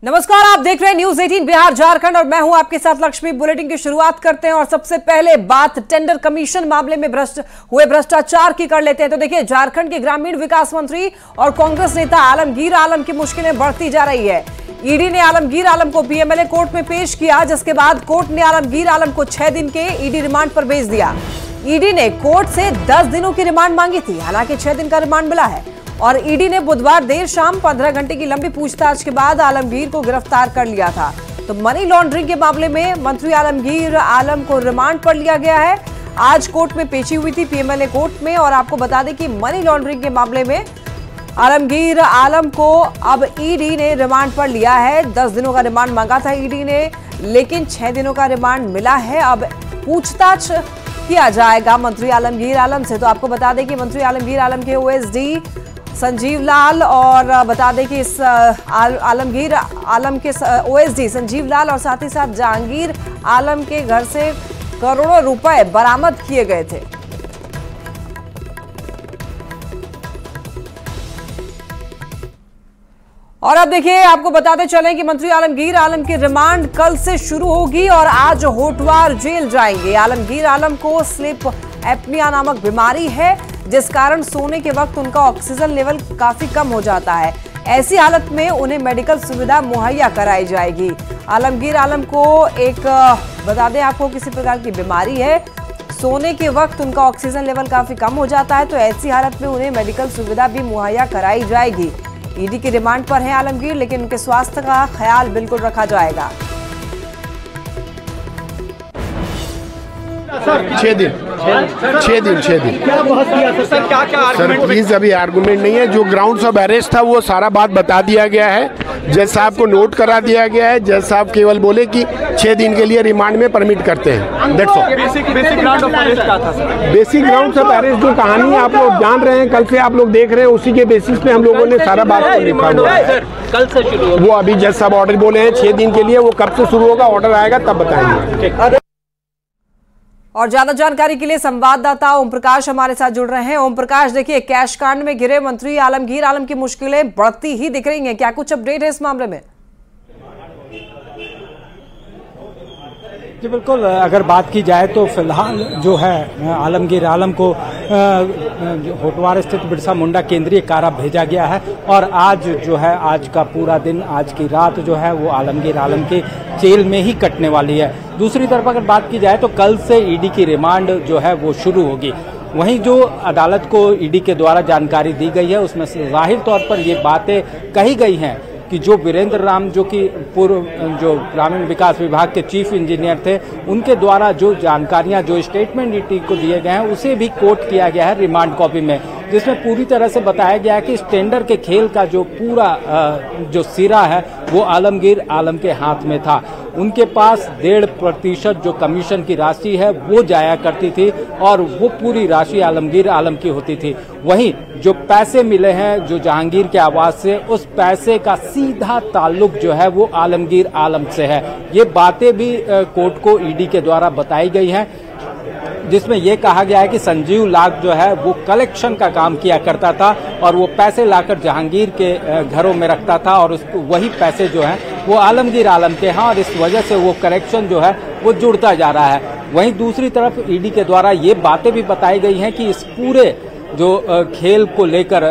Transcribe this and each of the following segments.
नमस्कार, आप देख रहे हैं न्यूज 18 बिहार झारखंड और मैं हूं आपके साथ लक्ष्मी। बुलेटिन की शुरुआत करते हैं और सबसे पहले बात टेंडर कमीशन मामले में हुए भ्रष्टाचार की कर लेते हैं। तो देखिए, झारखंड के ग्रामीण विकास मंत्री और कांग्रेस नेता आलमगीर आलम की मुश्किलें बढ़ती जा रही है। ईडी ने आलमगीर आलम को पीएमएलए कोर्ट में पेश किया, जिसके बाद कोर्ट ने आलमगीर आलम को 6 दिन के ईडी रिमांड पर भेज दिया। ईडी ने कोर्ट से 10 दिनों की रिमांड मांगी थी, हालांकि 6 दिन का रिमांड मिला है और ईडी ने बुधवार देर शाम 15 घंटे की लंबी पूछताछ के बाद आलमगीर को गिरफ्तार कर लिया था। तो मनी लॉन्ड्रिंग के मामले में मंत्री आलमगीर आलम को रिमांड पर लिया गया है। आज कोर्ट में पेशी हुई थी, पीएमएलए कोर्ट में। और आपको बता दें कि मनी लॉन्ड्रिंग के मामले में आलमगीर आलम को अब ईडी ने रिमांड पर लिया है। 10 दिनों का रिमांड मांगा था ईडी ने, लेकिन 6 दिनों का रिमांड मिला है। अब पूछताछ किया जाएगा मंत्री आलमगीर आलम से। तो आपको बता दें कि मंत्री आलमगीर आलम के ओएसडी संजीव लाल और बता दें कि इस आलमगीर आलम के ओएसडी संजीव लाल और साथ ही साथ जहांगीर आलम के घर से करोड़ों रुपए बरामद किए गए थे। और अब देखिए, आपको बताते चलें कि मंत्री आलमगीर आलम की रिमांड कल से शुरू होगी और आज होटवार जेल जाएंगे। आलमगीर आलम को स्लीप एपनिया नामक बीमारी है, जिस कारण सोने के वक्त उनका ऑक्सीजन लेवल काफी कम हो जाता है। ऐसी हालत में उन्हें मेडिकल सुविधा मुहैया कराई जाएगी। आलमगीर आलम को एक बता दें आपको किसी प्रकार की बीमारी है, सोने के वक्त उनका ऑक्सीजन लेवल काफी कम हो जाता है। तो ऐसी हालत में उन्हें मेडिकल सुविधा भी मुहैया कराई जाएगी। ईडी की रिमांड पर है आलमगीर, लेकिन उनके स्वास्थ्य का ख्याल बिल्कुल रखा जाएगा। 6 दिन क्या बहुत किया सर? क्या सर प्लीज अभी आर्गुमेंट नहीं है। जो ग्राउंड्स ऑफ अरेस्ट था वो सारा बात बता दिया गया है। जज साहब को नोट करा दिया गया है। जज साहब केवल बोले कि 6 दिन के लिए रिमांड में परमिट करते हैं। That's all. Basic ground of arrest क्या था sir? Basic ground of arrest जो कहानी आप लोग जान रहे हैं, कल से आप लोग देख रहे हैं, उसी के बेसिस पे हम लोगों ने सारा बात को लिखा हुआ है। कल से शुरू वो अभी जज साहब ऑर्डर बोले हैं 6 दिन के लिए, वो कब से शुरू होगा, ऑर्डर आएगा तब बताएंगे। और ज्यादा जानकारी के लिए संवाददाता ओम प्रकाश हमारे साथ जुड़ रहे हैं। ओम प्रकाश, देखिए, कैश कांड में घिरे मंत्री आलमगीर आलम की मुश्किलें बढ़ती ही दिख रही हैं, क्या कुछ अपडेट है इस मामले में? जी बिल्कुल, अगर बात की जाए तो फिलहाल जो है आलमगीर आलम को होटवार स्थित बिरसा मुंडा केंद्रीय कारा भेजा गया है और आज जो है, आज का पूरा दिन, आज की रात जो है वो आलमगीर आलम के जेल में ही कटने वाली है। दूसरी तरफ अगर बात की जाए तो कल से ईडी की रिमांड जो है वो शुरू होगी। वहीं जो अदालत को ईडी के द्वारा जानकारी दी गई है उसमें जाहिर तौर पर ये बातें कही गई हैं कि जो वीरेंद्र राम, जो कि पूर्व जो ग्रामीण विकास विभाग के चीफ इंजीनियर थे, उनके द्वारा जो जानकारियां, जो स्टेटमेंट ईडी को दिए गए हैं, उसे भी कोट किया गया है रिमांड कॉपी में, जिसमें पूरी तरह से बताया गया है कि इस टेंडर के खेल का जो पूरा जो सिरा है वो आलमगीर आलम के हाथ में था। उनके पास 1.5% जो कमीशन की राशि है वो जाया करती थी और वो पूरी राशि आलमगीर आलम की होती थी। वहीं जो पैसे मिले हैं जो जहांगीर के आवास से, उस पैसे का सीधा ताल्लुक जो है वो आलमगीर आलम से है। ये बातें भी कोर्ट को ईडी के द्वारा बताई गई हैं, जिसमें यह कहा गया है कि संजीव लाल जो है वो कलेक्शन का काम किया करता था और वो पैसे लाकर जहांगीर के घरों में रखता था और वही पैसे जो हैं वो आलमगीर आलम के हैं और इस वजह से वो कलेक्शन जो है वो जुड़ता जा रहा है। वहीं दूसरी तरफ ईडी के द्वारा ये बातें भी बताई गई हैं कि इस पूरे जो खेल को लेकर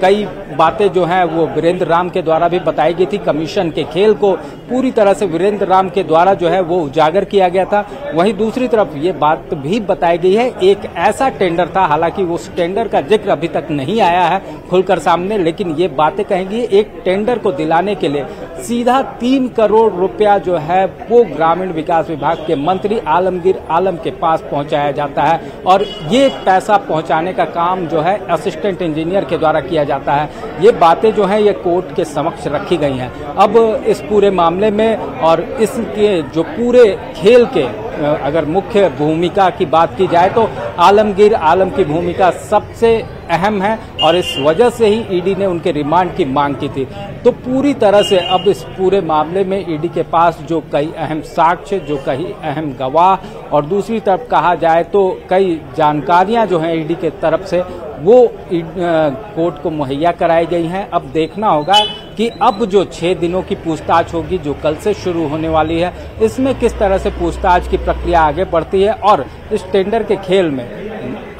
कई बातें जो हैं वो वीरेंद्र राम के द्वारा भी बताई गई थी। कमीशन के खेल को पूरी तरह से वीरेंद्र राम के द्वारा जो है वो उजागर किया गया था। वहीं दूसरी तरफ ये बात भी बताई गई है, एक ऐसा टेंडर था, हालांकि उस टेंडर का जिक्र अभी तक नहीं आया है खुलकर सामने, लेकिन ये बातें कहेंगी एक टेंडर को दिलाने के लिए सीधा 3 करोड़ रुपया जो है वो ग्रामीण विकास विभाग के मंत्री आलमगीर आलम के पास पहुंचाया जाता है और ये पैसा पहुंचाने का काम जो है असिस्टेंट इंजीनियर के द्वारा किया जाता है। ये बातें जो हैं ये कोर्ट के समक्ष रखी गई हैं। अब इस पूरे मामले में और इसके जो पूरे खेल के अगर मुख्य भूमिका की बात की जाए तो आलमगीर आलम की भूमिका सबसे अहम है और इस वजह से ही ईडी ने उनके रिमांड की मांग की थी। तो पूरी तरह से अब इस पूरे मामले में ईडी के पास जो कई अहम साक्ष्य, जो कई अहम गवाह और दूसरी तरफ कहा जाए तो कई जानकारियां जो हैं ईडी के तरफ से वो कोर्ट को मुहैया कराई गई हैं। अब देखना होगा कि अब जो 6 दिनों की पूछताछ होगी जो कल से शुरू होने वाली है, इसमें किस तरह से पूछताछ की प्रक्रिया आगे बढ़ती है। और इस टेंडर के खेल में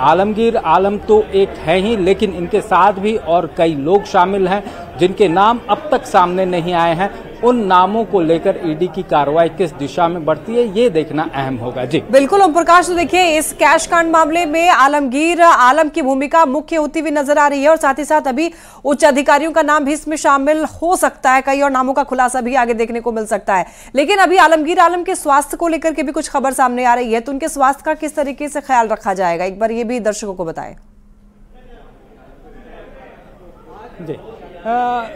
आलमगीर आलम तो एक है ही, लेकिन इनके साथ भी और कई लोग शामिल हैं जिनके नाम अब तक सामने नहीं आए हैं। उन नामों को लेकर ईडी की कार्रवाई किस दिशा में बढ़ती है, ये देखना अहम होगा। जी बिल्कुल ओम प्रकाश, तो देखिए इस कैश कांड मामले में आलमगीर आलम की भूमिका मुख्य होती हुई नजर आ रही है और साथ ही साथ अभी उच्च अधिकारियों का नाम भी इसमें शामिल हो सकता है। कई और नामों का खुलासा भी आगे देखने को मिल सकता है। लेकिन अभी आलमगीर आलम के स्वास्थ्य को लेकर के भी कुछ खबर सामने आ रही है, तो उनके स्वास्थ्य का किस तरीके से ख्याल रखा जाएगा, एक बार ये भी दर्शकों को बताएं। जी,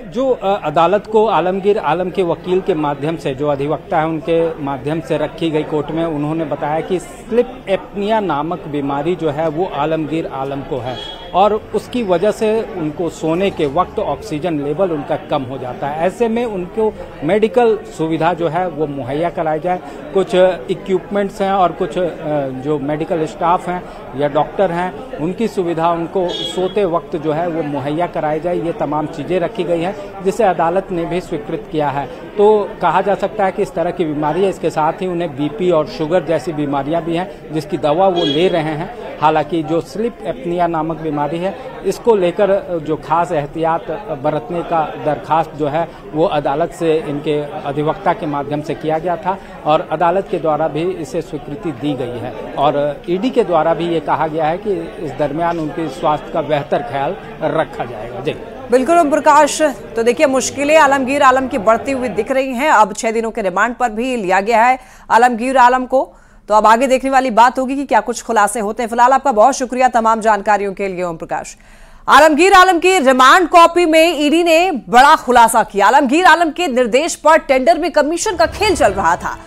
जो अदालत को आलमगीर आलम के वकील के माध्यम से, जो अधिवक्ता है उनके माध्यम से रखी गई कोर्ट में, उन्होंने बताया कि स्लीप एपनिया नामक बीमारी जो है वो आलमगीर आलम को है और उसकी वजह से उनको सोने के वक्त ऑक्सीजन लेवल उनका कम हो जाता है। ऐसे में उनको मेडिकल सुविधा जो है वो मुहैया कराई जाए। कुछ इक्विपमेंट्स हैं और कुछ जो मेडिकल स्टाफ हैं या डॉक्टर हैं, उनकी सुविधा उनको सोते वक्त जो है वो मुहैया कराई जाए। ये तमाम चीज़ें रखी गई हैं जिसे अदालत ने भी स्वीकृत किया है। तो कहा जा सकता है कि इस तरह की बीमारी है, इसके साथ ही उन्हें बीपी और शुगर जैसी बीमारियां भी हैं जिसकी दवा वो ले रहे हैं। हालांकि जो स्लीप एपनिया नामक बीमारी है, इसको लेकर जो खास एहतियात बरतने का दरखास्त जो है वो अदालत से इनके अधिवक्ता के माध्यम से किया गया था और अदालत के द्वारा भी इसे स्वीकृति दी गई है और ईडी के द्वारा भी ये कहा गया है कि इस दरमियान उनके स्वास्थ्य का बेहतर ख्याल रखा जाएगा। जी बिल्कुल ओम प्रकाश, तो देखिए मुश्किलें आलमगीर आलम की बढ़ती हुई दिख रही हैं। अब 6 दिनों के रिमांड पर भी लिया गया है आलमगीर आलम को, तो अब आगे देखने वाली बात होगी कि क्या कुछ खुलासे होते हैं। फिलहाल आपका बहुत शुक्रिया तमाम जानकारियों के लिए ओम प्रकाश। आलमगीर आलम की रिमांड कॉपी में ईडी ने बड़ा खुलासा किया। आलमगीर आलम के निर्देश पर टेंडर में कमीशन का खेल चल रहा था।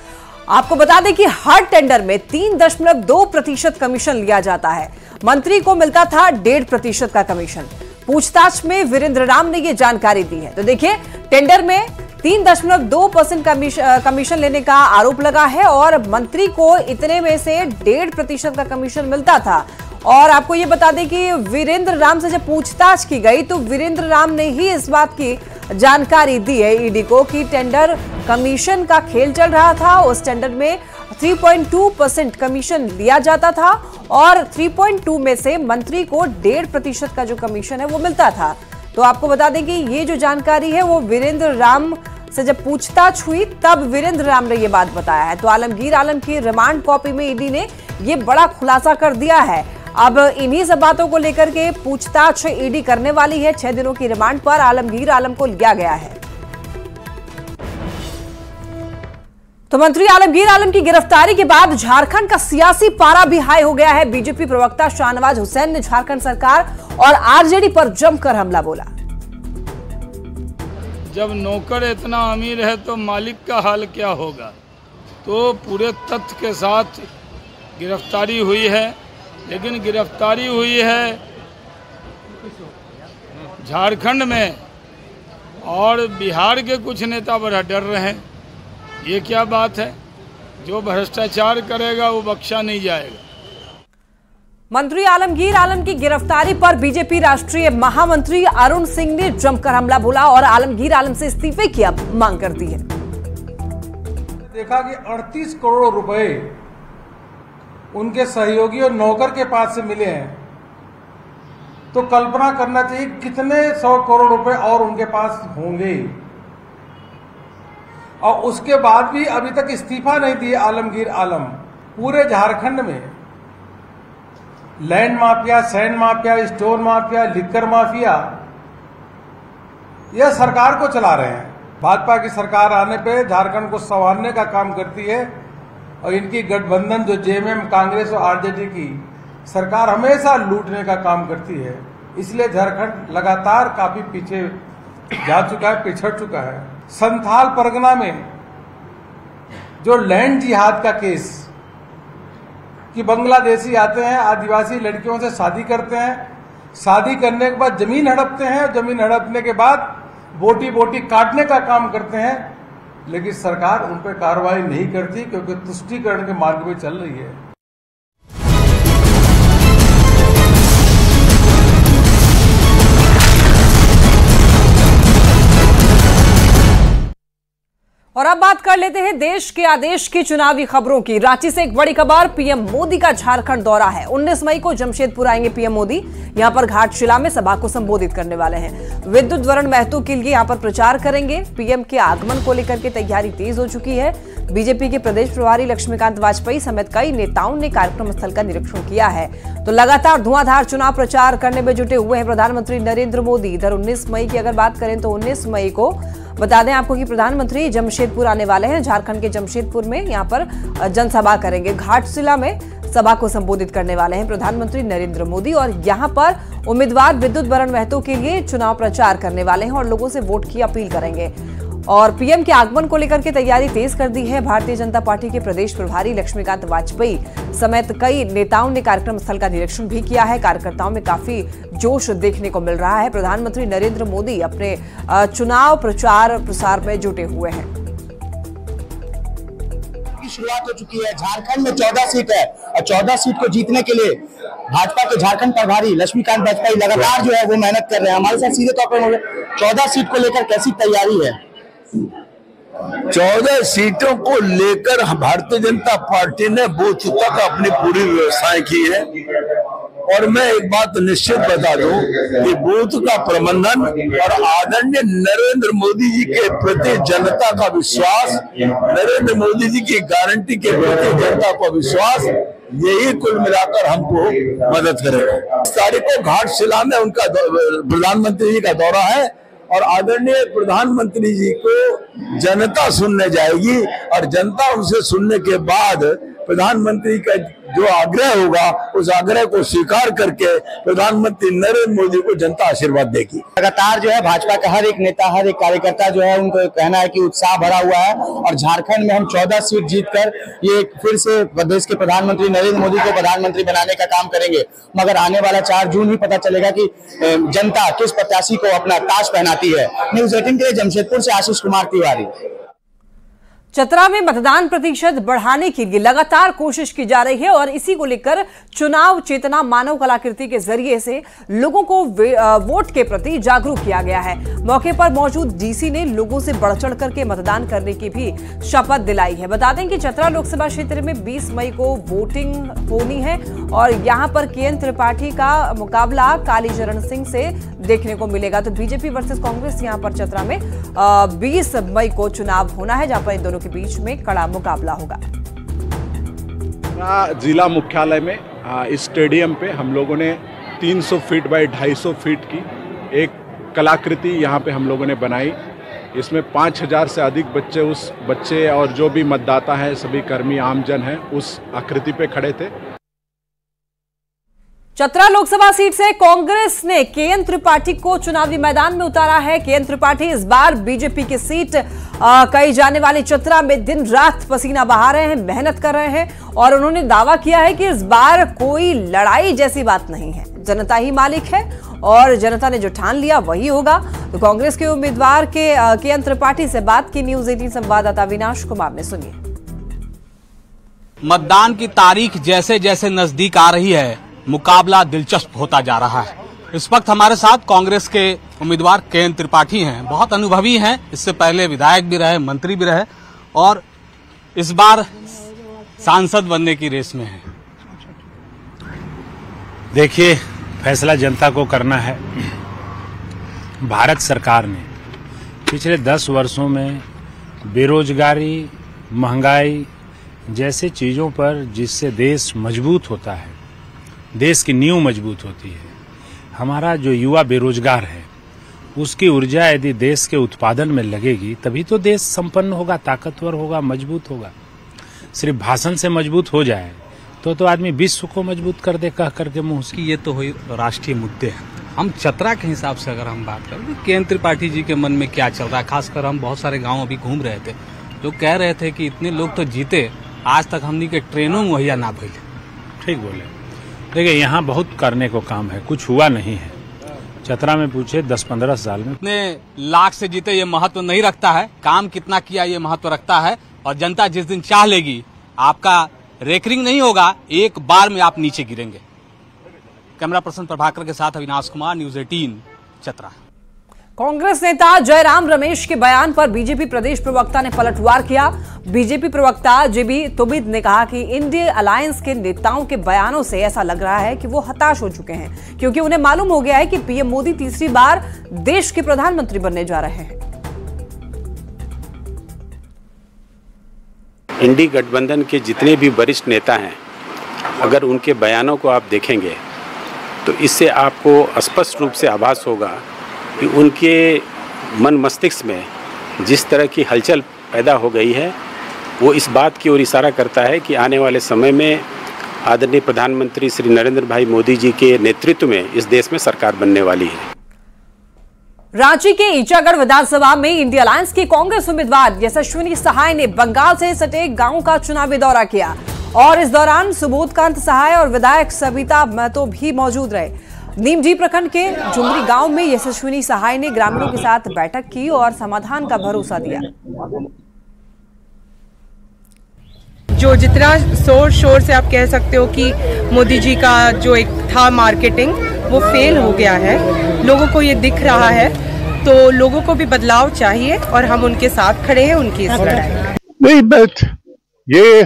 आपको बता दें कि हर टेंडर में 3.2% कमीशन लिया जाता है। मंत्री को मिलता था 1.5% का कमीशन। पूछताछ में वीरेंद्र राम ने यह जानकारी दी है। तो देखिए टेंडर में 3.2% कमीशन लेने का आरोप लगा है और मंत्री को इतने में से 1.5% का कमीशन मिलता था। और आपको ये बता दें कि वीरेंद्र राम से जब पूछताछ की गई तो वीरेंद्र राम ने ही इस बात की जानकारी दी है ईडी को कि टेंडर कमीशन का खेल चल रहा था। उस टेंडर में 3.2% कमीशन लिया जाता था और 3.2 में से मंत्री को 1.5% का जो कमीशन है वो मिलता था। तो आपको बता दें कि ये जो जानकारी है वो वीरेंद्र राम से जब पूछताछ हुई तब वीरेंद्र राम ने ये बात बताया है। तो आलमगीर आलम की रिमांड कॉपी में ईडी ने ये बड़ा खुलासा कर दिया है। अब इन्हीं सब बातों को लेकर के पूछताछ ईडी करने वाली है। 6 दिनों की रिमांड पर आलमगीर आलम को लिया गया है। तो मंत्री आलमगीर आलम की गिरफ्तारी के बाद झारखंड का सियासी पारा भी हाई हो गया है। बीजेपी प्रवक्ता शाहनवाज हुसैन ने झारखंड सरकार और आरजेडी पर जमकर हमला बोला। जब नौकर इतना अमीर है तो मालिक का हाल क्या होगा। तो पूरे तथ्य के साथ गिरफ्तारी हुई है, लेकिन गिरफ्तारी हुई है झारखंड में और बिहार के कुछ नेता बड़ा डर रहे हैं। ये क्या बात है? जो भ्रष्टाचार करेगा वो बख्शा नहीं जाएगा। मंत्री आलमगीर आलम की गिरफ्तारी पर बीजेपी राष्ट्रीय महामंत्री अरुण सिंह ने जमकर हमला बोला और आलमगीर आलम से इस्तीफे की मांग कर दी है। देखा कि 38 करोड़ रुपए उनके सहयोगी और नौकर के पास से मिले हैं, तो कल्पना करना चाहिए कितने 100 करोड़ रुपए और उनके पास होंगे। और उसके बाद भी अभी तक इस्तीफा नहीं दिए आलमगीर आलम। पूरे झारखंड में land mafia, sand mafia, stone mafia, liquor mafia, यह सरकार को चला रहे हैं। भाजपा की सरकार आने पे झारखंड को संवारने का काम करती है और इनकी गठबंधन जो जेएमएम, कांग्रेस और आरजेडी की सरकार हमेशा लूटने का काम करती है। इसलिए झारखंड लगातार काफी पीछे जा चुका है, पिछड़ चुका है। संथाल परगना में जो लैंड जिहाद का केस कि बांग्लादेशी आते हैं, आदिवासी लड़कियों से शादी करते हैं, शादी करने के बाद जमीन हड़पते हैं, जमीन हड़पने के बाद बोटी बोटी काटने का काम करते हैं, लेकिन सरकार उन पर कार्रवाई नहीं करती क्योंकि तुष्टीकरण के मार्ग में चल रही है। और अब बात कर लेते हैं देश के आदेश की चुनावी खबरों की। रांची से एक बड़ी खबर, पीएम मोदी का झारखंड दौरा है। 19 मई को जमशेदपुर आएंगे पीएम मोदी। यहां पर घाटशिला में सभा को संबोधित करने वाले हैं। विद्युत वरण महतो के लिए यहां पर प्रचार करेंगे। पीएम के आगमन को लेकर के तैयारी तेज हो चुकी है। बीजेपी के प्रदेश प्रभारी लक्ष्मीकांत वाजपेयी समेत कई नेताओं ने कार्यक्रम स्थल का निरीक्षण किया है। तो लगातार धुआंधार चुनाव प्रचार करने में जुटे हुए हैं प्रधानमंत्री नरेंद्र मोदी। इधर 19 मई की अगर बात करें तो 19 मई को बता दें आपको कि प्रधानमंत्री जमशेदपुर आने वाले हैं। झारखंड के जमशेदपुर में यहां पर जनसभा करेंगे। घाटशिला में सभा को संबोधित करने वाले हैं प्रधानमंत्री नरेंद्र मोदी और यहां पर उम्मीदवार विद्युत वरण महतो के लिए चुनाव प्रचार करने वाले हैं और लोगों से वोट की अपील करेंगे। और पीएम के आगमन को लेकर के तैयारी तेज कर दी है। भारतीय जनता पार्टी के प्रदेश प्रभारी लक्ष्मीकांत वाजपेयी समेत कई नेताओं ने कार्यक्रम स्थल का निरीक्षण भी किया है। कार्यकर्ताओं में काफी जोश देखने को मिल रहा है। प्रधानमंत्री नरेंद्र मोदी अपने चुनाव प्रचार प्रसार में जुटे हुए हैं। शुरुआत हो चुकी है। झारखंड में 14 सीट है और 14 सीट को जीतने के लिए भाजपा के झारखंड प्रभारी लक्ष्मीकांत वाजपेयी लगातार जो है वो मेहनत कर रहे हैं। हमारे साथ सीधे तौर पर 14 सीट को लेकर कैसी तैयारी है? 14 सीटों को लेकर भारतीय जनता पार्टी ने बूथ तक अपनी पूरी व्यवस्थाएं की है और मैं एक बात निश्चित बता दूं कि बूथ का प्रबंधन और आदरणीय नरेंद्र मोदी जी के प्रति जनता का विश्वास, नरेंद्र मोदी जी की गारंटी के प्रति जनता का विश्वास, यही कुल मिलाकर हमको मदद करेगा। इस तारीख को घाटशिला में उनका प्रधानमंत्री जी का दौरा है और आदरणीय प्रधानमंत्री जी को जनता सुनने जाएगी और जनता उनसे सुनने के बाद प्रधानमंत्री का जो आग्रह होगा उस आग्रह को स्वीकार करके प्रधानमंत्री नरेंद्र मोदी को जनता आशीर्वाद देगी। लगातार जो है भाजपा का हर एक नेता, हर एक कार्यकर्ता जो है उनको कहना है कि उत्साह भरा हुआ है और झारखंड में हम 14 सीट जीतकर ये फिर से प्रदेश के प्रधानमंत्री नरेंद्र मोदी को प्रधानमंत्री बनाने का काम करेंगे। मगर आने वाला 4 जून ही पता चलेगा कि जनता किस प्रत्याशी को अपना ताज पहनाती है। न्यूज़ 18 के लिए जमशेदपुर से आशीष कुमार तिवारी। चतरा में मतदान प्रतिशत बढ़ाने के लिए लगातार कोशिश की जा रही है और इसी को लेकर चुनाव चेतना मानव कलाकृति के जरिए से लोगों को वोट के प्रति जागरूक किया गया है। मौके पर मौजूद डीसी ने लोगों से बढ़ चढ़ करके मतदान करने की भी शपथ दिलाई है। बता दें कि चतरा लोकसभा क्षेत्र में 20 मई को वोटिंग होनी है और यहां पर केएन त्रिपाठी का मुकाबला कालीचरण सिंह से देखने को मिलेगा। तो बीजेपी वर्सेस कांग्रेस यहां पर चतरा में 20 मई को चुनाव होना है, जहां पर इन दोनों के बीच में कड़ा मुकाबला होगा। जिला मुख्यालय में इस स्टेडियम पे हम लोगों ने 300 फीट बाय 250 फीट की एक कलाकृति यहाँ पे हम लोगों ने बनाई। इसमें 5000 से अधिक बच्चे और जो भी मतदाता हैं, सभी कर्मी आमजन हैं, उस आकृति पे खड़े थे। चतरा लोकसभा सीट से कांग्रेस ने केएन त्रिपाठी को चुनावी मैदान में उतारा है। केएन त्रिपाठी इस बार बीजेपी की सीट कही जाने वाली चतरा में दिन रात पसीना बहा रहे हैं, मेहनत कर रहे हैं और उन्होंने दावा किया है कि इस बार कोई लड़ाई जैसी बात नहीं है, जनता ही मालिक है और जनता ने जो ठान लिया वही होगा। तो कांग्रेस के उम्मीदवार के केएन त्रिपाठी से बात की न्यूज़ 18 संवाददाता अविनाश कुमार ने। सुनिए। मतदान की तारीख जैसे जैसे नजदीक आ रही है, मुकाबला दिलचस्प होता जा रहा है। इस वक्त हमारे साथ कांग्रेस के उम्मीदवार केएन त्रिपाठी हैं। बहुत अनुभवी हैं, इससे पहले विधायक भी रहे, मंत्री भी रहे और इस बार सांसद बनने की रेस में हैं। देखिए, फैसला जनता को करना है। भारत सरकार ने पिछले 10 वर्षों में बेरोजगारी, महंगाई जैसे चीजों पर, जिससे देश मजबूत होता है, देश की नींव मजबूत होती है, हमारा जो युवा बेरोजगार है उसकी ऊर्जा यदि देश के उत्पादन में लगेगी तभी तो देश संपन्न होगा, ताकतवर होगा, मजबूत होगा। सिर्फ भाषण से मजबूत हो जाए तो आदमी विश्व को मजबूत कर दे कह करके मुंह से। ये तो हुई राष्ट्रीय मुद्दे हैं। हम चतरा के हिसाब से अगर हम बात करें तो केएन त्रिपाठी जी के मन में क्या चल रहा है, खासकर हम बहुत सारे गाँव अभी घूम रहे थे, लोग कह रहे थे कि इतने लोग तो जीते, आज तक हमने के ट्रेनों मुहैया ना भइले। ठीक बोले। देखिए, यहाँ बहुत करने को काम है, कुछ हुआ नहीं है। चतरा में पूछे 10-15 साल में इतने लाख से जीते ये महत्व नहीं रखता है, काम कितना किया ये महत्व रखता है। और जनता जिस दिन चाह लेगी, आपका रेकरिंग नहीं होगा, एक बार में आप नीचे गिरेंगे। कैमरा पर्सन प्रभाकर के साथ अविनाश कुमार, न्यूज़ 18 चतरा। कांग्रेस नेता जयराम रमेश के बयान पर बीजेपी प्रदेश प्रवक्ता ने पलटवार किया। बीजेपी प्रवक्ता जेबी तुबिद ने कहा कि इंडिया अलायंस के नेताओं के बयानों से ऐसा लग रहा है कि वो हताश हो चुके हैं, क्योंकि उन्हें मालूम हो गया है कि पीएम मोदी तीसरी बार देश के प्रधानमंत्री बनने जा रहे हैं। इंडी गठबंधन के जितने भी वरिष्ठ नेता हैं, अगर उनके बयानों को आप देखेंगे तो इससे आपको स्पष्ट रूप से आभास होगा कि उनके मन मस्तिष्क में जिस तरह की हलचल पैदा हो गई है वो इस बात की ओर इशारा करता है कि आने वाले समय में आदरणीय प्रधानमंत्री श्री नरेंद्र भाई मोदी जी के नेतृत्व में इस देश में सरकार बनने वाली है। रांची के ईचागढ़ विधानसभा में इंडिया अलायंस के कांग्रेस उम्मीदवार यशस्विनी सहाय ने बंगाल से सटे गांव का चुनावी दौरा किया और इस दौरान सुबोधकांत सहाय और विधायक सविता महतो भी मौजूद रहे। नीमजी प्रखंड के झुमरी गांव में यशस्विनी सहाय ने ग्रामीणों के साथ बैठक की और समाधान का भरोसा दिया। जो जितना शोर शोर से आप कह सकते हो कि मोदी जी का जो एक था मार्केटिंग वो फेल हो गया है, लोगों को ये दिख रहा है, तो लोगों को भी बदलाव चाहिए और हम उनके साथ खड़े हैं उनकी इस लड़ाई। नहीं, बट ये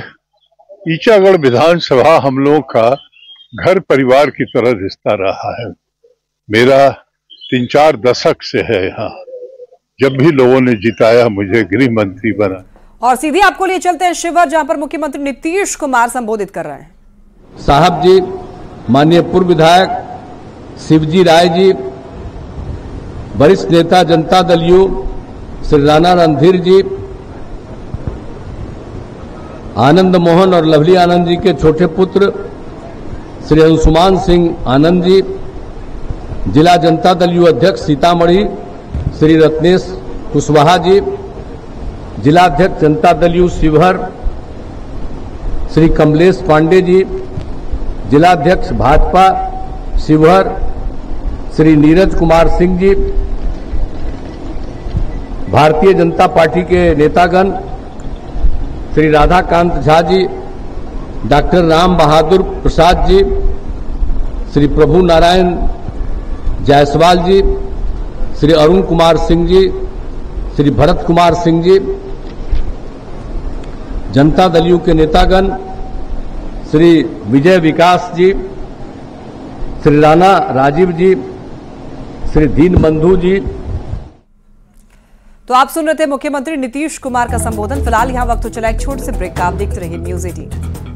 ईचागढ़ विधानसभा हम लोग का घर परिवार की तरह रिश्ता रहा है। मेरा 3-4 दशक से है यहाँ। जब भी लोगों ने जिताया मुझे गृह मंत्री बना। और सीधे आपको लिए चलते हैं शिवहर, जहां पर मुख्यमंत्री नीतीश कुमार संबोधित कर रहे हैं। साहब जी, माननीय पूर्व विधायक शिवजी राय जी, वरिष्ठ नेता जनता दल यू श्री राणा रणधीर जी, आनंद मोहन और लवली आनंद जी के छोटे पुत्र श्री अंशुमान सिंह आनंद जी, जिला जनता दल यू अध्यक्ष सीतामढ़ी श्री रत्नेश कुशवाहा जी, जिला अध्यक्ष जनता दल यू शिवहर श्री कमलेश पांडे जी, जिला अध्यक्ष भाजपा शिवहर श्री नीरज कुमार सिंह जी, भारतीय जनता पार्टी के नेतागण Shri Radhakant Jha ji, doctor Ram Bahadur Prasad ji, Shri Prabhu Narayan Jaiswal ji, Shri Arun Kumar Singh ji, Shri Bharat Kumar Singh ji, Janata Dal you के नेतागण श्री विजय विकास जी, श्री राणा राजीव जी, श्री दीन बंधु जी। तो आप सुन रहे थे मुख्यमंत्री नीतीश कुमार का संबोधन। फिलहाल यहाँ वक्त हो चला एक छोटे से ब्रेक का। आप देखते रहिए News 18।